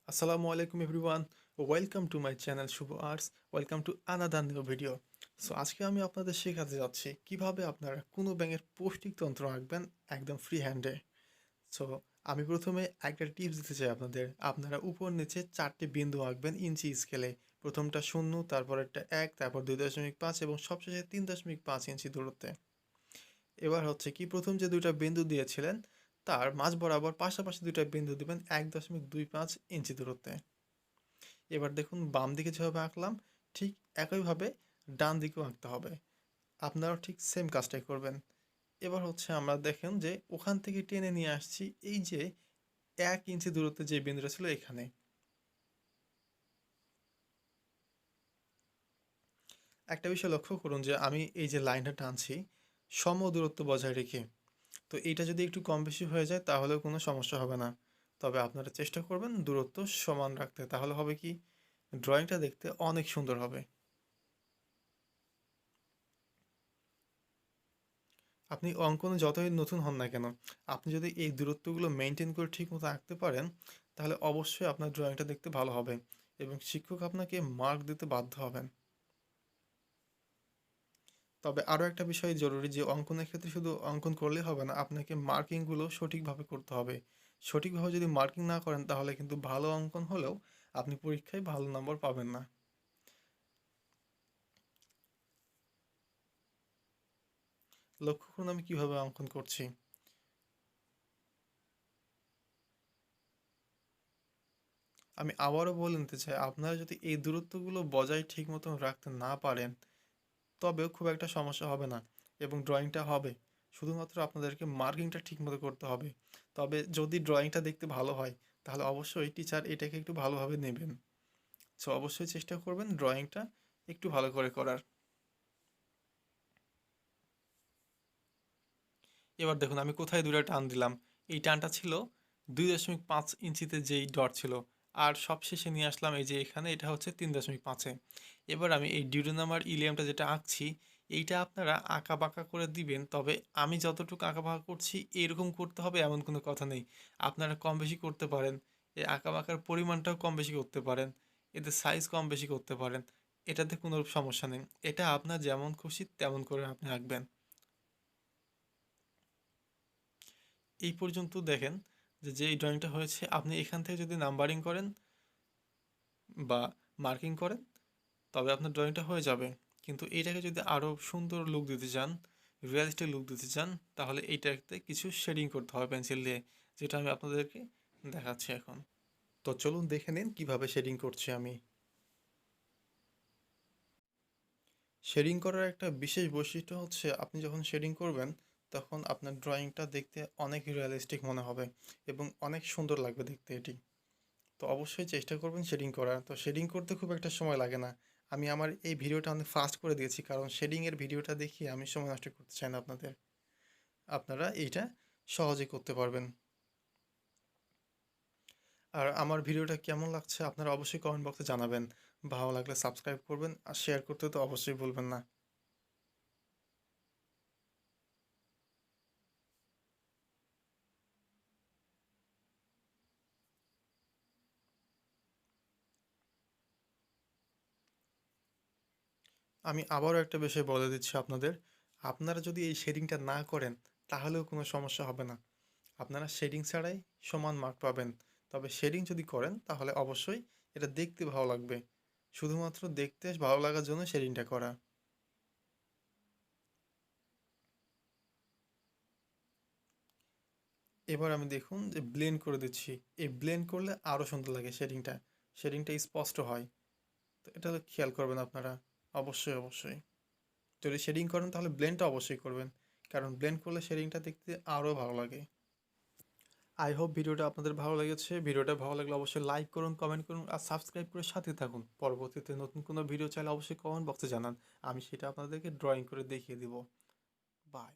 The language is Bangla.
Assalamu alaikum everyone. Welcome to my channel Shubho Arts. Welcome to another new video. আজকে আমি আপনাদের শেখাতে যাচ্ছি কিভাবে আপনারা কোনো ব্যাঙের পৌষ্টিকতন্ত্র আঁকবেন একদম ফ্রি হ্যান্ডে। সো আমি প্রথমে একটা টিপস দিতে চাই আপনাদের। আপনারা উপর নিচে 4টি বিন্দু আঁকবেন ইঞ্চি স্কেলে। প্রথমটা 0, তারপরেরটা 1, তারপর 2.5 এবং সবশেষে 3.5 ইঞ্চি দূরত্বে। এবার হচ্ছে কি প্রথম যে দুইটা বিন্দু দিয়েছিলেন তার মাঝ বরাবর পাশাপাশি দুইটা বিন্দু দিবেন 1.25 ইঞ্চি দূরত্বে। এবার দেখুন বাম দিকে যেভাবে আঁকলাম ঠিক একইভাবে ডান দিকেও আঁকতে হবে। আপনারাও ঠিক সেম কাজটাই করবেন। এবার হচ্ছে আমরা দেখেন যে ওখান থেকে টেনে নিয়ে আসছি এই যে 1 ইঞ্চি দূরত্বে যে বিন্দুটা ছিল এখানে। একটা বিষয় লক্ষ্য করুন যে আমি এই যে লাইনটা টানছি সম দূরত্ব বজায় রেখে। তো এইটা যদি একটু কম বেশি হয়ে যায় তাহলেও কোনো সমস্যা হবে না। তবে আপনারা চেষ্টা করবেন দূরত্ব সমান রাখতে, তাহলে হবে কি ড্রয়িংটা দেখতে অনেক সুন্দর হবে। আপনি অঙ্কনে যতই নতুন হন না কেন, আপনি যদি এই দূরত্বগুলো মেনটেন করে ঠিকমতো আঁকতে পারেন তাহলে অবশ্যই আপনার ড্রয়িংটা দেখতে ভালো হবে এবং শিক্ষক আপনাকে মার্ক দিতে বাধ্য হবেন। তবে আরও একটা বিষয় জরুরি যে অঙ্কনের ক্ষেত্রে শুধু অঙ্কন করলেই হবে না, আপনাকে মার্কিংগুলো সঠিকভাবে করতে হবে। সঠিকভাবে যদি মার্কিং না করেন তাহলে কিন্তু ভালো অঙ্কন হলেও আপনি পরীক্ষায় ভালো নম্বর পাবেন না। লক্ষ্য করুন আমি কিভাবে অঙ্কন করছি। আমি আবারও বলে নিতে চাই, আপনারা যদি এই দূরত্বগুলো বজায় ঠিক মতন রাখতে না পারেন তবেও খুব একটা সমস্যা হবে না এবং ড্রয়িংটা হবে। শুধুমাত্র আপনাদেরকে মার্কিংটা ঠিকমতো করতে হবে। তবে যদি ড্রয়িংটা দেখতে ভালো হয় তাহলে অবশ্যই টিচার এটাকে একটু ভালোভাবে নেবেন। সো অবশ্যই চেষ্টা করবেন ড্রয়িংটা একটু ভালো করে করার। এবার দেখুন আমি কোথায় দুটো টান দিলাম। এই টানটা ছিল 2.5 ইঞ্চিতে যেই ডট ছিল, আর সবশেষে নিয়ে আসলাম এই যে এখানে, এটা হচ্ছে 3.5-এ। এবার আমি এই ডিউডেনাম আর ইলিয়ামটা যেটা আঁকছি এইটা আপনারা আঁকা বাঁকা করে দিবেন। তবে আমি যতটুকু আঁকা বাঁকা করছি এরকম করতে হবে এমন কোনো কথা নেই। আপনারা কম বেশি করতে পারেন, এই আঁকা বাঁকার পরিমাণটাও কম বেশি করতে পারেন, এতে সাইজ কম বেশি করতে পারেন, এটাতে কোনো সমস্যা নেই। এটা আপনার যেমন খুশি তেমন করে আপনি আঁকবেন। এই পর্যন্ত দেখেন যে এই ড্রয়িংটা হয়েছে, আপনি এখান থেকে যদি নাম্বারিং করেন বা মার্কিং করেন তবে আপনার ড্রয়িংটা হয়ে যাবে। কিন্তু এইটাকে যদি আরও সুন্দর লুক দিতে চান, রিয়ালিস্টিক লুক দিতে চান, তাহলে এইটাতে কিছু শেডিং করতে হবে পেন্সিল দিয়ে, যেটা আমি আপনাদেরকে দেখাচ্ছি এখন। তো চলুন দেখে নিন কিভাবে শেডিং করছি আমি। শেডিং করার একটা বিশেষ বৈশিষ্ট্য হচ্ছে আপনি যখন শেডিং করবেন তখন আপনার ড্রয়িংটা দেখতে অনেক রিয়েলিস্টিক মনে হবে এবং অনেক সুন্দর লাগবে দেখতে এটি। তো অবশ্যই চেষ্টা করবেন শেডিং করার। তো শেডিং করতে খুব একটা সময় লাগে না। আমি আমার এই ভিডিওটা অনেক ফাস্ট করে দিয়েছি কারণ শেডিংয়ের ভিডিওটা দেখিয়ে আমি সময় নষ্ট করতে চাই না আপনাদের। আপনারা এইটা সহজে করতে পারবেন। আর আমার ভিডিওটা কেমন লাগছে আপনারা অবশ্যই কমেন্ট বক্সে জানাবেন। ভালো লাগলে সাবস্ক্রাইব করবেন আর শেয়ার করতে তো অবশ্যই ভুলবেন না। আমি আবারও একটা বিষয় বলে দিচ্ছি আপনাদের, আপনারা যদি এই শেডিংটা না করেন তাহলেও কোনো সমস্যা হবে না। আপনারা শেডিং ছাড়াই সমান মার্ক পাবেন। তবে শেডিং যদি করেন তাহলে অবশ্যই এটা দেখতে ভালো লাগবে। শুধুমাত্র দেখতে ভালো লাগার জন্য শেডিংটা করা। এবার আমি দেখুন যে ব্লেন্ড করে দিচ্ছি। এই ব্লেন্ড করলে আরও সুন্দর লাগে শেডিংটা। শেডিংটা স্পষ্ট হয়। তো এটা খেয়াল করবেন আপনারা। অবশ্যই অবশ্যই। যদি শেডিং করেন তাহলে ব্লেন্ডটা অবশ্যই করবেন। কারণ ব্লেন্ড করলে শেডিংটা দেখতে আরও ভালো লাগে। আই হোপ ভিডিওটা আপনাদের ভালো লেগেছে। ভিডিওটা ভালো লাগলে অবশ্যই লাইক করুন, কমেন্ট করুন আর সাবস্ক্রাইব করে সাথে থাকুন। পরবর্তীতে নতুন কোনো ভিডিও চাইলে অবশ্যই কমেন্ট বক্সে জানান। আমি সেটা আপনাদেরকে ড্রয়িং করে দেখিয়ে দিব। বাই।